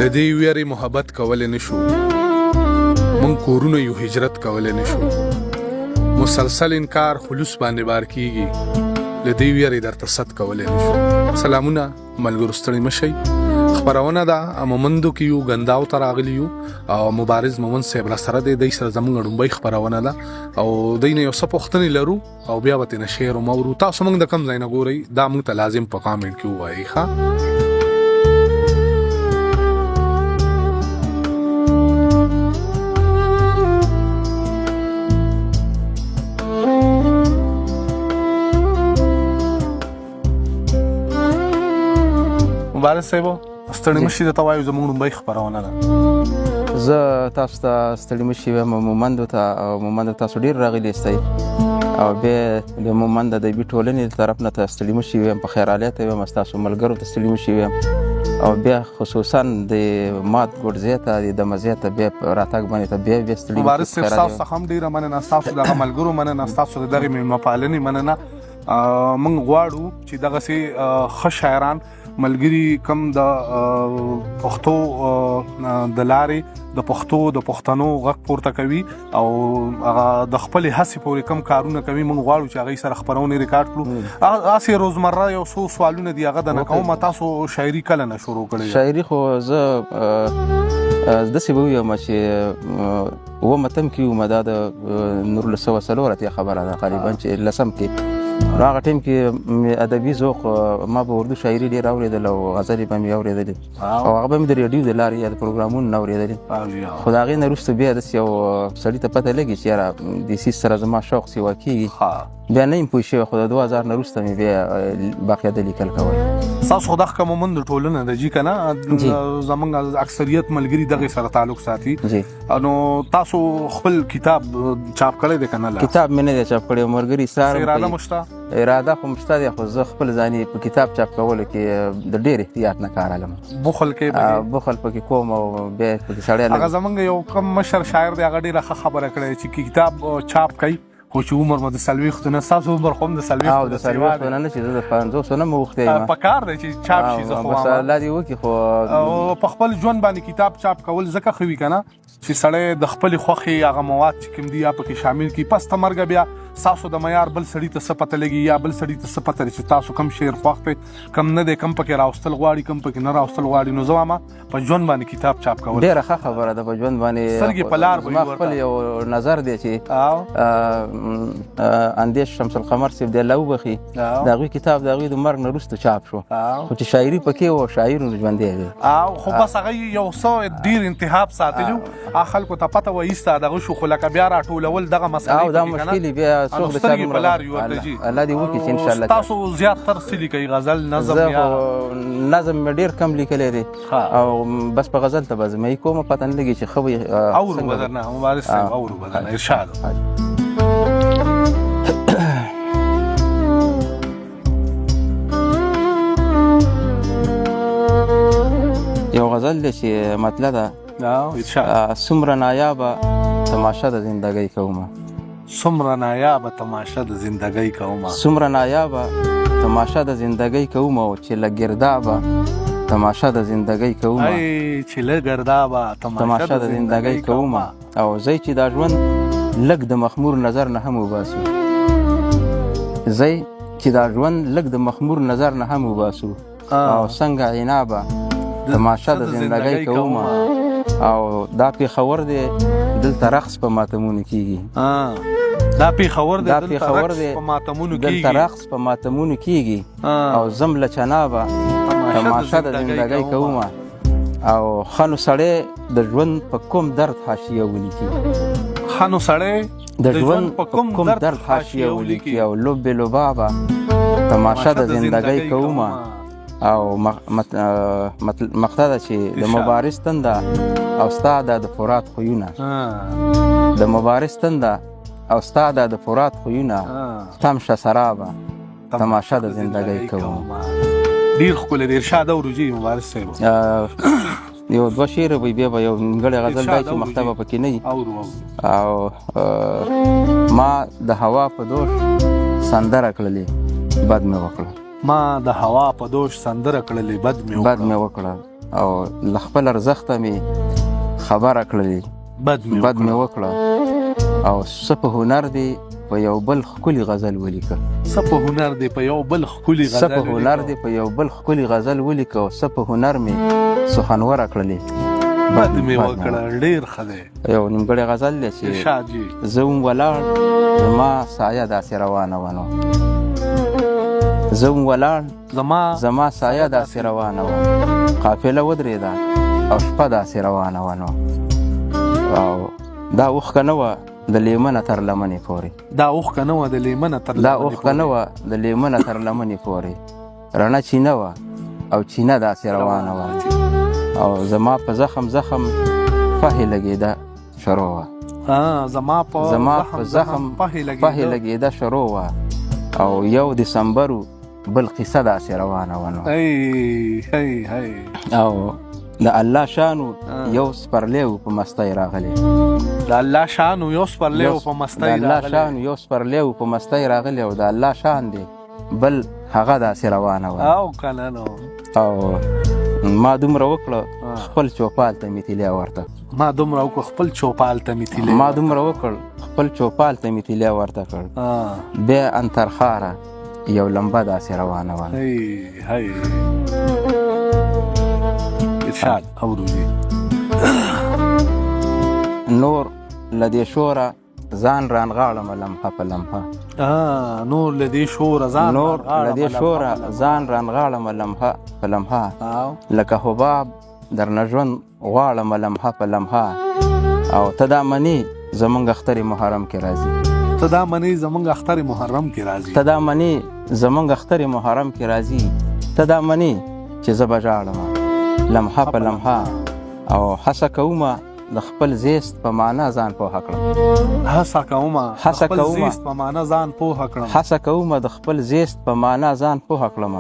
له دې ویرې محبت کولی نه شو، موږ کورونه یو هجرت کولی نه شو، مسلسل انکار خلوص باندې بار کیږي، له دې ویرې درته صد کولی نه شو. سلامونه ملګرو، ستړي مشئ. خپرونه ده مومندو کې یو ګنداو ته راغلي یو او مبارز مومند صاحب را سره دی. دی سره زموږ ړومبۍ خپرونه ده او دی نه یو څه پوښتنې لرو او بیا به ترېنه شعر ومورو. تاسو موږ د کوم ځای نه ګورئ دا موږ ته لازم په کامنټ کې ووایئ ښه. مبارز صاحب ستړي مشي درته وایو زموږ ړومبۍ خپرونه ده. زه تاسو ته ستړي مشي وایم مومندو ته او مومندو تاسو ډېر راغلي یاستئ او بیا د مومند د ادبي ټولنې له طرف نه ته ستړي مشي وایم، په خیرالۍ ته وایم، ستاسو ملګرو ته ستړي مشي وایم او بیا خصوصا د مات ګوډزۍ ته د دمزۍ ته بیا راتګ باندې ته بیا ستړي مشي. مبارز صاحب ستاسو څخه هم ډېره مننه، ستاسو دغه ملګرو مننه، ستاسو د دغې مېلمه پالنې مننه. موږ غواړو چې دغسې ښه شاعران ملګري کم د پښتو د لارې د پښتو د پښتنو غږ پورته کوي او هغه د خپلې هڅې پورې کم کارونه کوي، موږ غواړو چې هغوی سره خپرونې ریکارډ کړو. هسې روزمره یو څو سوالونه دي هغه د نه کوم. تاسو شاعري کله نه شروع کړې؟ شاعري خو زه داسې به ووایم چې اووم اتم کې وم، دا د 1904 اتیا خبره ده تقریبا چې لسم کې. هغه ټایم کې ادبي ذوق ما به اردو شاعري ډېر اورېدل او غزلې به مې اورېدلې او هغه به مې د ریډیو د لارې یا د پروګرامونو نه اورېدلې. خو د هغې نه وروسته بیا داسې یو سړي ته پته لګي چې یاره دې څیز سره زما شوق سیوا کېږي، بیا نه یم پوه شوی. خو د 2000 نه وروسته مې بیا باقاعده لیکل کول. ستاسو خو دغه مومند ټولنه ده جي که نه؟ زموږ اکثریت ملګري دغې سره تعلق ساتي. نو تاسو خپل کتاب چاپ کړی دی که نه؟ کتاب مې نه دی چاپ کړی، ملګري اراده مو شته؟ اراده خو مشته دی، خو زه خپل ځاني په کتاب چاپ کولو کې د ډېر احتیاط نه کار علم. بخل کې بخل پکې کوم او بیا پکې سړی هغه زموږ یو کم مشر شاعر دی، هغه ډېره ښه خبره کړې چې کتاب چاپ کوي خو چې عمر مو د 40 نه، ستاسو عمر خو هم د 40 او د 40 نه نه چې زه د 50 نه موخته یم. پکار دی چې چاپ شي. زه خو بس الله دې وکړي خو په خپل ژوند باندې کتاب چاپ کول ځکه ښه وي که نه چې سړی د خپلې خوښې هغه مواد چې کوم دي یا پکې شامل کړي. پس ته مرګه بیا ستاسو د معیار بل سړي ته څه پته لګي یا بل سړي ته څه پته لري چې تاسو کم شعر خوښ دی کم نه دی، کم پکې راوستل غواړي کم پکې نه راوستل غواړي. نو زه وایم په ژوند باندې کتاب چاپ کول ډېره ښه خبره ده. په ژوند باندې سترګې په لار زما خپل یو نظر دی چې اندیش شمس القمر صاحب دی الله وبخي، د هغوی کتاب د هغوی د مرګ نه وروسته چاپ شو، خو چې شاعري پکې و شاعر ژوندی دی. خو بس هغه یو څه ډېر انتخاب ساتلي و، خلکو ته پته وه ایسته دغه شو، خو لکه بیا راټولول دغه مسئلې او دا مشکل بیا څوک د چا په لار یوړل جي. الله دې وکړي چې انشاءالله. تاسو زیاتر څه لیکئ؟ غزل، نظم؟ زه خو نظم مې ډېر کم لیکلی دی او بس په غزل ته به زمهیي کوم، پته نه لګي چې ښه به اورو به درنه مبارز صاحب، اورو به درنه ارشاد. یو غزل دی چې مطلع ده څومره نایابه تماشه د زندګۍ کومه، څومره نایابه تماشه د زندګۍ کومه، څومره نایابه تماشه د زندګۍ کومه چې له ګردابه تماشه د زندګۍ کومه، چې له ګردابه تماشه د زندګۍ کومه او زی چې دا ژوند لږ د مخمور نظر نه هم وباسو، زی چې دا ژوند لږ د مخمور نظر نه هم وباسو او څنګه عنابه تماشه د زندګۍ کومه او دا پېښور دی دلته رقص په ماتمونو کېږي. دا پېښور دی دلته رقص په ماتمونو کېږي او زم له چنابه تماشه د زندګۍ کومه او ښه نو سړی د ژوند په کوم درد حاشیه ولیکي، ښه نو سړی د ژوند په کوم درد حاشیه ولیکي او لب لبابه تماشه د زندګۍ کومه او مقطع ده چې د مبارز تنده او ستا د فرات خویونه، د مبارز تنده او ستا د فرات خویونه تم شه سرابه تماشه د زندګۍ کومه. ډېر ښکلی دی. ارشاد اورو جي مبارز صاحب. یو دوه شعر به بیا به یو نیمګړی غزل دی چې مقطع به پکې نه وي. او ما د هوا په دوش سندره کړلې بد مې وکړه، ما د هوا په دوش سندره کړلې بد مې وکړه او له خپل ارزښته مې خبره کړلې، بد مې وکړه. او څه په هنر دی په یو بل ښکلي غزل ولیکه، څه په هنر دی په یو بل ښکلي غزل ولیکه، او څه په هنر مې سخنوره کړلې، بد مې وکړه. ډېر ښه دی. یو نیمګړی غزل دی چې زه وم ولاړ زما سایه داسې روانه وه نو، زه وم ولاړ زما سایه داسې روانه وه، قافله ودرېده او شپه داسې روانه وه نو. او دا اوښکه نه وه د لیمنه تر لمنې پورې، دا اوښکه نه وه د لیمنه تر لمنې پورې، رڼه چینه وه او چینه داسې روانه وه. او زما په زخم فهې لګېده شروع وه، زما په زخم فهې لګېده شروع وه. او 1 دسمبر بل قصه داسې روانه وه نو. او د الله شانو یو سپرلی و په مستۍ راغلی، د الله شانو یو سپرلی و په مستۍ راغلی، او د الله شان دی بل هغه داسې روانه وه. او ما دومره وکړه خپل چوپال ته مې تیلی ورته، خپل چوپال ته مې تیلی ورته کړ، بیا انترخاره یو لمبه داسې روانه وه. ارشاد اورودي. نور لدې شوره ځان رانغاړم لمحه په لمحه، نور لدې شوره ځان رانغاړم لمحه په لمحه، لکه حباب درنه ژوند غواړم لمحه په لمحه. او ته دا منې زمونږ اختر محرم کې راځي، ته دا منې زمونږ چې زه به ژاړم لمحه په لمحه. او هڅه کومه د خپل زیست په معنا ځان پوهه کړم، هڅه کومه د خپل زیست په معنا ځان پوهه کړم،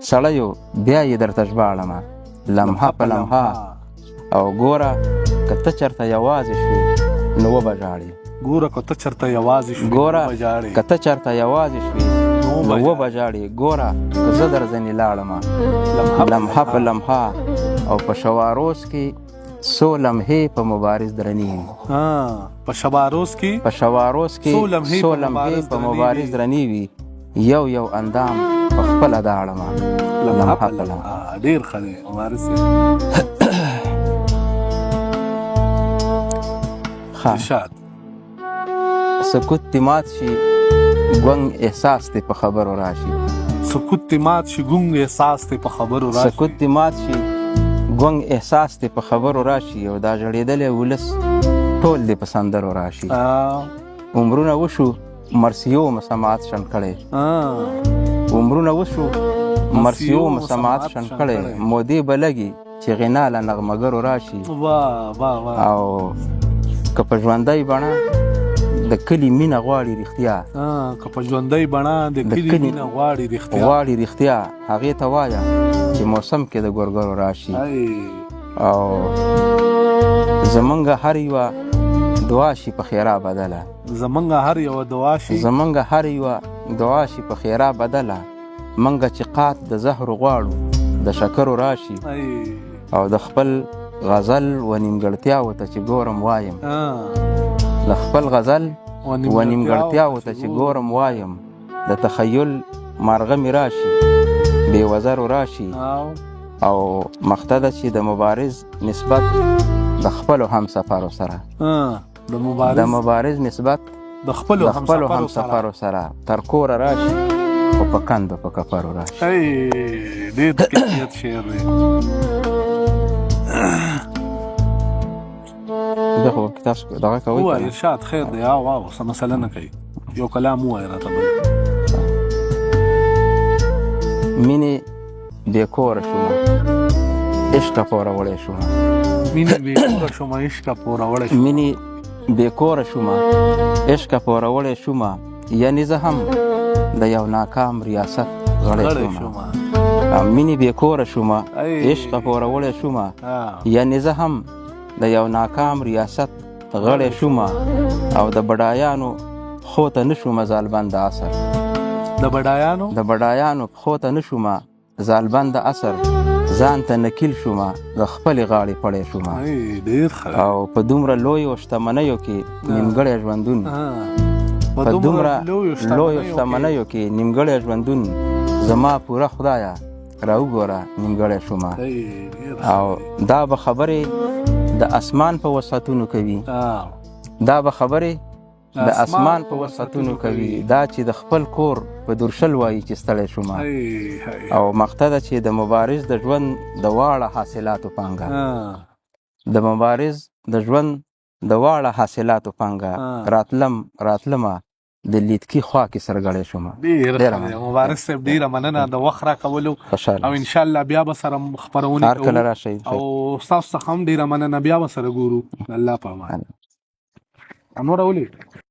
سړیو بیا یې درته ژباړم لمحه په لمحه. او ګوره که ته چېرته یوازې شوې نو وبه ژاړې، ګوره که ته چېرته یوازې شوې نو وبه ژاړې، ګوره که زه در ځنې لاړم لمحه په لمحه. او په شواروز کې څو لمحې په مبارز درنې وي، په شواروز کې څو لمحې په مبارز درنې وي، یو اندام په خپله داړم لمحه په لمحه. ډېر ښه دی مبارز صاحب. سکوت دې مات شي ګونګ احساس دې په خبرو راشي، سکوت دې مات شي ګونګ احساس دې په خبرو راشي. او دا ژړېدلی ولس ټول دې په سندرو راشي، عمرونه وشو مرثیو مسامعات شن کړی، مودې به لګي چې غنا له نغمګرو راشي. او که په ژوندۍ بڼه د کلي مینه غواړي رښتیا، هغې ته وایه چې موسم کې د ګورګرو راشي. او زمونږ هر یوه دعا شي په خیره بدله، منګه چې قات د زهرو غواړو د شکرو راشي. او د خپل غزل و نیمګړتیاو ته چې ګورم وایم، د تخیل مارغه مې راشي بې وزرو راشي. او مخته ده چې د مبارز نسبت د خپلو همسفرو سره، تر کوره راشي خو په کندو په کفرو راشي. ډېر کیفیت شعر دی. دغه کتاب دغه کوي هو ارشاد خیر دی. واو څه مسله نه کوي، یو کلام ووایه راته بل. مینې بې کوره شومه عشقه پوروړی شومه، مینې بې کوره شومه عشقه پوروړی شومه، یعنې زه هم د یو ناکام ریاست غړی شومه. مینې بې کوره شومه عشقه پوروړی شومه، یعنې زه هم د یو ناکام ریاست غړی شومه. او د بډایانو خو ته نه شومه زالبند عصر، د بډایانو خو ته نه شومه زالبند عصر. ځان ته نکیل شومه د خپلې غاړې پړی شومه ډېر ښه او په دومره لویو شتمنیو کې نیمګړی ژوندون په دومره لویو شتمنیو کې نیمګړی ژوندون زما پوره خدایه راوګوره نیمګړی شومه او دا به خبرې د اسمان په وسعتونو کوي دا به خبرې د اسمان په وسعتونو کوي دا چې د خپل کور په درشل وایي چې ستړی شومه او مقته ده چې د مبارز د ژوند د واړه حاصلاتو پانګه د مبارز د ژوند د واړه حاصلاتو پانګه راتلمه د لیدکي خوا کې سرګړی شومه ډېر مبارز صاحب ډېره مننه د وخت راکولو او انشاءالله بیا به سره خپرونې هر کله راشئ او ستاسو څخه هم ډېره مننه بیا به سره ګورو الله په امان انور اولي